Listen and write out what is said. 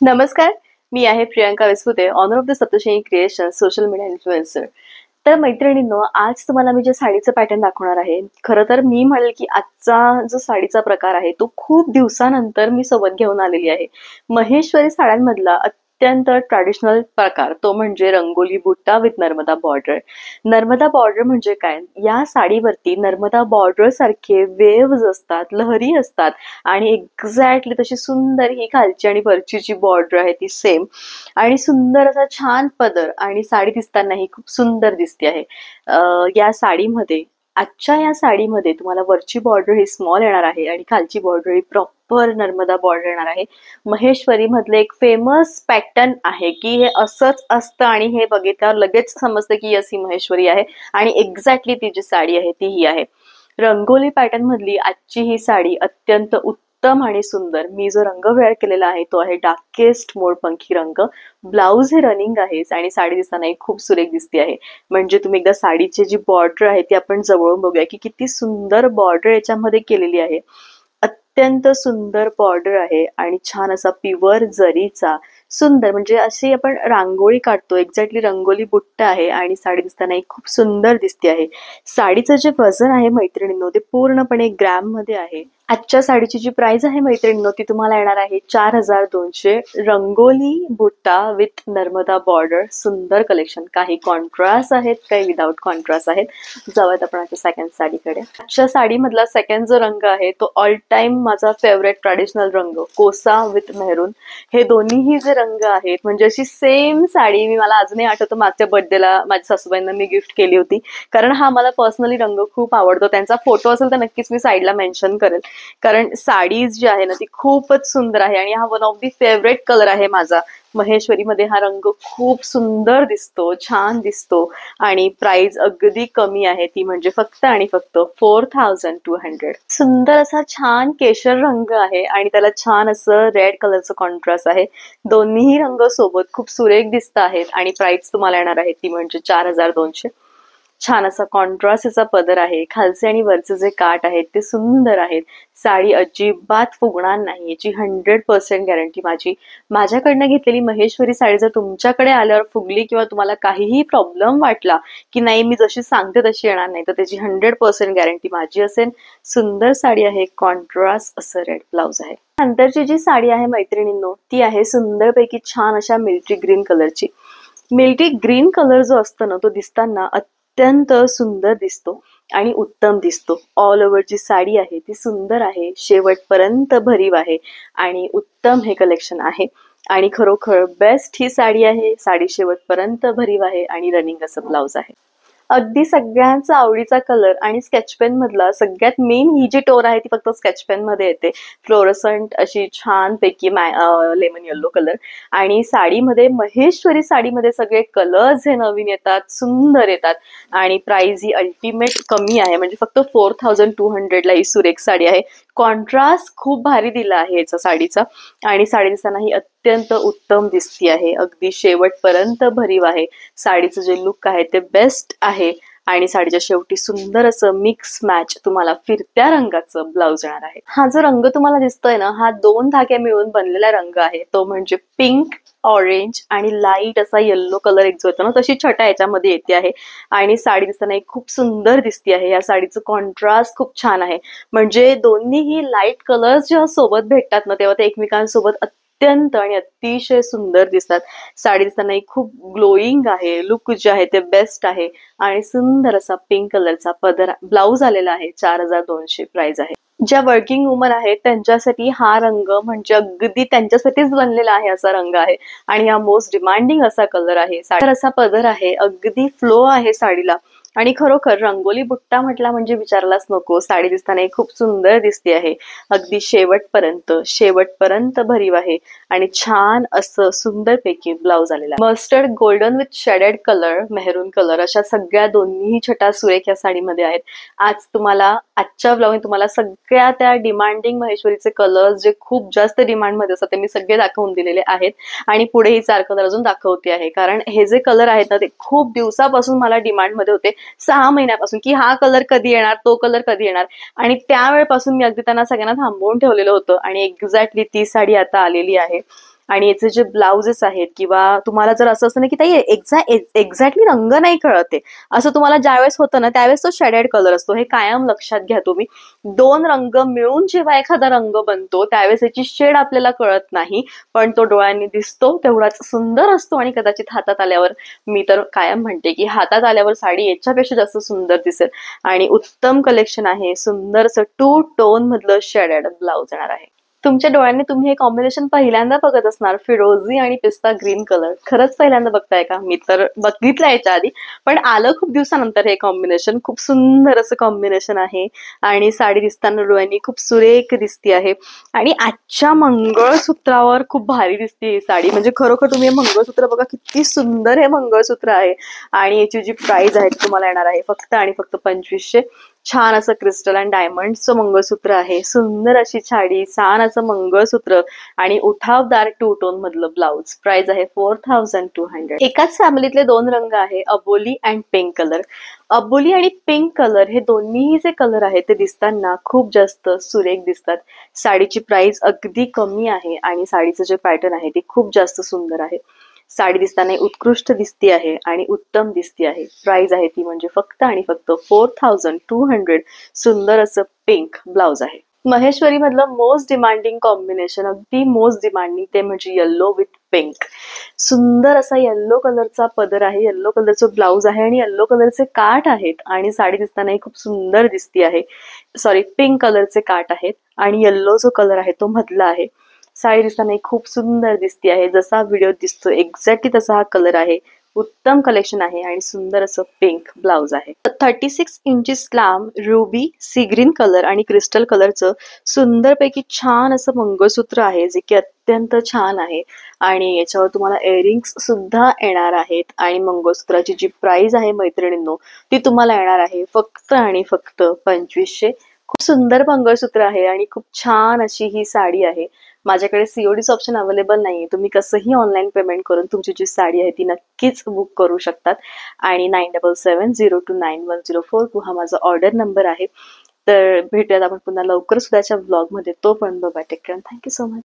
नमस्कार. मी आहे Priyanka Vispute, owner of the Saptashrungi Creations, social media influencer. तर मैत्रिणींनो, आज तुम्हाला मी जे साडीचं पॅटर्न दाखवणार आहे, खरं तर मी म्हणेल की आजचा जो साडीचा प्रकार आहे, तो खूप दिवसानंतर मी सोबत घेऊन आलेली आहे. महेश्वरी साड्यांमधला अत्यंत ट्रॅडिशनल प्रकार, तो म्हणजे रंगोली बुट्टा with Narmada border. Narmada border म्हणजे काय? या साडीवरती नर्मदा बॉर्डर सारखे वेव्हज असतात, लहरी असतात आणि एक्झॅक्टली तशी सुंदर ही खालची आणि वरची जी बॉर्डर आहे ती सेम आणि सुंदर असा छान पदर आणि साडी दिसतानाही खूप सुंदर दिसते आहे. या साडीमध्ये आजच्या या साडीमध्ये तुम्हाला वरची बॉर्डर ही स्मॉल येणार आहे आणि खालची बॉर्डर ही प्रॉपर नर्मदा बॉर्डर येणार आहे. महेश्वरी मधले एक फेमस पॅटर्न आहे की हे असंच असतं आणि हे बघितल्यावर लगेच समजतं की यस ही महेश्वरी आहे आणि एक्झॅक्टली ती जी साडी आहे ती ही आहे. रंगोली पॅटर्न मधली आजची ही साडी अत्यंत उत्तम आणि सुंदर. मी जो रंग वेअर केलेला आहे तो आहे डार्केस्ट मोरपंखी रंग. ब्लाऊज हे रनिंग आहे आणि साडी दिसतानाही खूप सुरेख दिसते आहे. म्हणजे तुम्ही एकदा साडीची जी बॉर्डर आहे ती आपण जवळून बघूया की किती सुंदर बॉर्डर याच्यामध्ये केलेली आहे. अत्यंत सुंदर बॉर्डर आहे आणि छान असा प्युअर जरीचा सुंदर म्हणजे अशी आपण रांगोळी काढतो एक्झॅक्टली रंगोली बुट्टा आहे आणि साडी दिसतानाही खूप सुंदर दिसते आहे. साडीचं जे वजन आहे मैत्रिणींनो ते पूर्णपणे ग्रॅम मध्ये आहे. आजच्या साडीची जी प्राइस आहे मैत्रिणींनो ती तुम्हाला येणार आहे 4200. रंगोली बुट्टा विथ नर्मदा बॉर्डर, सुंदर कलेक्शन. काही कॉन्ट्रास्ट आहेत, काही विदाउट कॉन्ट्रास्ट आहेत. जाऊयात आपण आजच्या सेकंड साडीकडे. आजच्या साडीमधला सेकंड जो रंग आहे तो ऑल टाइम माझा फेवरेट ट्रॅडिशनल रंग कोसा विथ मेहरून. हे दोन्हीही जे रंग आहेत म्हणजे अशी सेम साडी मी मला अजूनही आठवतं मागच्या बर्थडेला माझ्या सासूबाईंना मी गिफ्ट केली होती, कारण हा मला पर्सनली रंग खूप आवडतो. त्यांचा फोटो असेल तर नक्कीच मी साईडला मेन्शन करेल, कारण साडी जी आहे ना ती खूपच सुंदर आहे आणि हा one of the favourite colour आहे माझा. महेश्वरी मध्ये हा रंग खूप सुंदर दिसतो, छान दिसतो आणि प्राइस अगदी कमी आहे, ती म्हणजे फक्त आणि फक्त 4200. सुंदर असा छान केशर रंग आहे आणि त्याला छान असं रेड कलरचं कॉन्ट्रास्ट आहे. दोन्हीही रंग सोबत खूप सुरेख दिसत आहेत आणि प्राइस तुम्हाला येणार आहे ती म्हणजे 4200. छान असा कॉन्ट्रास्ट असा पदर आहे. खालचे आणि वरचे जे काठ आहेत ते सुंदर आहेत. साडी अजिबात फुगणार नाही याची 100% गॅरंटी माझी. माझ्याकडनं घेतलेली महेश्वरी साडी जर तुमच्याकडे आल्यावर फुगली किंवा तुम्हाला काहीही प्रॉब्लेम वाटला की नाही मी जशी सांगते तशी येणार नाही तर त्याची 100% गॅरंटी माझी असेल. सुंदर साडी आहे, कॉन्ट्रास्ट असं रेड ब्लाउज आहे. नंतरची जी साडी आहे मैत्रिणींनो ती आहे सुंदरपैकी छान अशा मिल्ट्री ग्रीन कलरची. मिल्ट्री ग्रीन कलर जो असतो ना तो दिसताना अत्यंत सुंदर दिसतो आणि उत्तम दिसतो. ऑल ओव्हर जी साडी आहे ती सुंदर आहे, शेवटपर्यंत भरीव आहे आणि उत्तम हे कलेक्शन आहे आणि खरोखर बेस्ट ही साडी आहे. साडी शेवटपर्यंत भरीव आहे आणि रनिंग असं ब्लाउज आहे. अगदी सगळ्यांचा आवडीचा कलर आणि स्केच पेन मधला सगळ्यात मेन ही जी टोर आहे ती फक्त स्केच पेन मध्ये येते. फ्लोरसंट अशी छान पैकी लेमन येल्लो कलर आणि साडीमध्ये महेश्वरी साडीमध्ये सगळे कलर्स हे नवीन येतात, सुंदर येतात आणि प्राइस ही अल्टिमेट कमी आहे म्हणजे फक्त 4200 ला ही सुरेख साडी आहे. कॉन्ट्रास्ट खूप भारी दिला आहे याचा साडीचा आणि साडी दिसताना ही अत्यंत उत्तम दिसती आहे. अगदी शेवटपर्यंत भरीव आहे. साडीचं जे लुक आहे ते बेस्ट आहे आणि साडीच्या शेवटी सुंदर असं मिक्स मॅच तुम्हाला फिरत्या रंगाचं ब्लाउज येणार आहे. हा जो रंग तुम्हाला दिसतोय ना हा 2 धागे मिळून बनलेला रंग आहे. तो म्हणजे पिंक, ऑरेंज आणि लाईट असा येल्लो कलर एक जो येतो ना तशी छटा याच्यामध्ये येते आहे आणि साडी दिसताना खूप सुंदर दिसते आहे. या साडीचं कॉन्ट्रास्ट खूप छान आहे. म्हणजे दोन्हीही लाईट कलर्स जेव्हा सोबत भेटतात ना तेव्हा ते एकमेकांसोबत अत्यंत आणि अतिशय सुंदर दिसतात. साडी दिसताना खूप ग्लोईंग आहे, लुक जे आहे ते बेस्ट आहे आणि सुंदर असा पिंक कलरचा पदर ब्लाउज आलेला आहे. 4200 प्राइस आहे. ज्या वर्किंग वुमन आहेत त्यांच्यासाठी हा रंग म्हणजे अगदी त्यांच्यासाठीच बनलेला आहे असा रंग आहे आणि हा मोस्ट डिमांडिंग असा कलर आहे. साडी असा पदर आहे, अगदी फ्लो आहे साडीला आणि खरोखर रंगोली बुट्टा म्हटला म्हणजे विचारलाच नको. साडी दिसताना खूप सुंदर दिसते आहे. अगदी शेवटपर्यंत शेवटपर्यंत भरीव आहे आणि छान असं सुंदरपैकी ब्लाउज आलेला आहे. Mustard golden with shaded colour, maroon colour अशा सगळ्या दोन्ही छटा सुरेख या साडीमध्ये आहेत. आज तुम्हाला आजच्या ब्लाउज तुम्हाला सगळ्या त्या डिमांडिंग महेश्वरीचे कलर्स जे खूप जास्त डिमांड मध्ये असतात ते मी सगळे दाखवून दिलेले आहेत आणि पुढे ही 4 कलर अजून दाखवते आहे, कारण हे जे कलर आहेत ना ते खूप दिवसापासून मला डिमांड मध्ये होते. 6 महिन्यापासून की हा कलर कधी येणार, तो कलर कधी येणार आणि त्यावेळेपासून मी अगदी त्यांना सगळ्यांना थांबवून ठेवलेलं होतं आणि एक्झॅक्टली ती साडी आता आलेली आहे. आणि याचे जे ब्लाउजेस आहेत किंवा तुम्हाला जर असं असतं ना की ताई एक्झॅक्टली रंग नाही कळते, असं तुम्हाला ज्यावेळेस होतं ना त्यावेळेस तो शेडेड कलर असतो. हे कायम लक्षात घ्या तुम्ही. दोन रंग मिळून जेव्हा एखादा रंग बनतो त्यावेळेस याची शेड आपल्याला कळत नाही, पण तो डोळ्यांनी दिसतो तेवढाच सुंदर असतो. आणि कदाचित हातात आल्यावर, मी तर कायम म्हणते की हातात आल्यावर साडी याच्यापेक्षा जास्त सुंदर दिसेल. आणि उत्तम कलेक्शन आहे. सुंदर असं 2 टोन मधलं शेडेड ब्लाउज येणार आहे. तुमच्या डोळ्यांनी तुम्ही हे कॉम्बिनेशन पहिल्यांदा बघत असणार, फिरोझी आणि पिस्ता ग्रीन कलर. खरंच पहिल्यांदा बघताय का? मी तर बघितलं याच्या आधी, पण आलं खूप दिवसानंतर हे कॉम्बिनेशन. खूप सुंदर असं कॉम्बिनेशन आहे आणि साडी दिसताना डोळ्यांनी खूप सुरेख दिसती आहे. आणि आजच्या मंगळसूत्रावर खूप भारी दिसते ही साडी. म्हणजे खरोखर तुम्ही हे मंगळसूत्र बघा, किती सुंदर हे मंगळसूत्र आहे. आणि याची जी प्राइस आहे ती तुम्हाला येणार आहे फक्त आणि फक्त 2500. छान असं क्रिस्टल अँड डायमंडचं मंगळसूत्र आहे. सुंदर अशी साडी, छान असं मंगळसूत्र आणि उठावदार 2 टोन मधलं ब्लाउज. प्राइस आहे 4200. एकाच फॅमिलीतले 2 रंग आहे, अबोली अँड पिंक कलर. अबोली आणि पिंक कलर हे दोन्हीही जे कलर आहेत ते दिसताना खूप जास्त सुरेख दिसतात. साडीची प्राइस अगदी कमी आहे आणि साडीचं जे पॅटर्न आहे ते खूप जास्त सुंदर आहे. साडी दिसताना उत्कृष्ट दिसती आहे आणि उत्तम दिसती आहे. प्राइस आहे ती म्हणजे फक्त आणि फक्त 4200. सुंदर असं पिंक ब्लाउज आहे. महेश्वरी मधलं मोस्ट डिमांडिंग कॉम्बिनेशन, अगदी मोस्ट डिमांडिंग, ते म्हणजे येल्लो विथ पिंक. सुंदर असा येल्लो कलरचा पदर आहे, येल्लो कलरचं ब्लाउज आहे आणि येल्लो कलरचे काठ आहेत. आणि साडी दिसतानाही खूप सुंदर दिसती आहे. सॉरी, पिंक कलरचे काठ आहेत आणि येल्लो जो कलर आहे तो मधला आहे. साडी दिसताना खूप सुंदर दिसती आहे. जसा व्हिडिओ दिसतो एक्झॅक्टली तसा हा कलर आहे. उत्तम कलेक्शन आहे आणि सुंदर असं पिंक ब्लाउज आहे. 36 इंचेस लांब रुबी, सी ग्रीन कलर आणि क्रिस्टल कलरचं सुंदरपैकी छान असं मंगळसूत्र आहे, जे की अत्यंत छान आहे. आणि याच्यावर तुम्हाला इयरिंग्स सुद्धा येणार आहेत. आणि मंगळसूत्राची जी प्राइस आहे मैत्रिणींनो, ती तुम्हाला येणार आहे फक्त आणि फक्त 2500. खूप सुंदर मंगळसूत्र आहे आणि खूप छान अशी ही साडी आहे. माझ्याकडे सीओडीचं ऑप्शन अवेलेबल नाहीये. तुम्ही कसंही ऑनलाईन पेमेंट करून तुमची जी साडी आहे ती नक्कीच बुक करू शकतात. आणि 9770291042 हा माझा ऑर्डर नंबर आहे. तर भेटूयात आपण पुन्हा लवकरच उद्याच्या ब्लॉगमध्ये. तोपर्यंत bye, take care, thank you so much.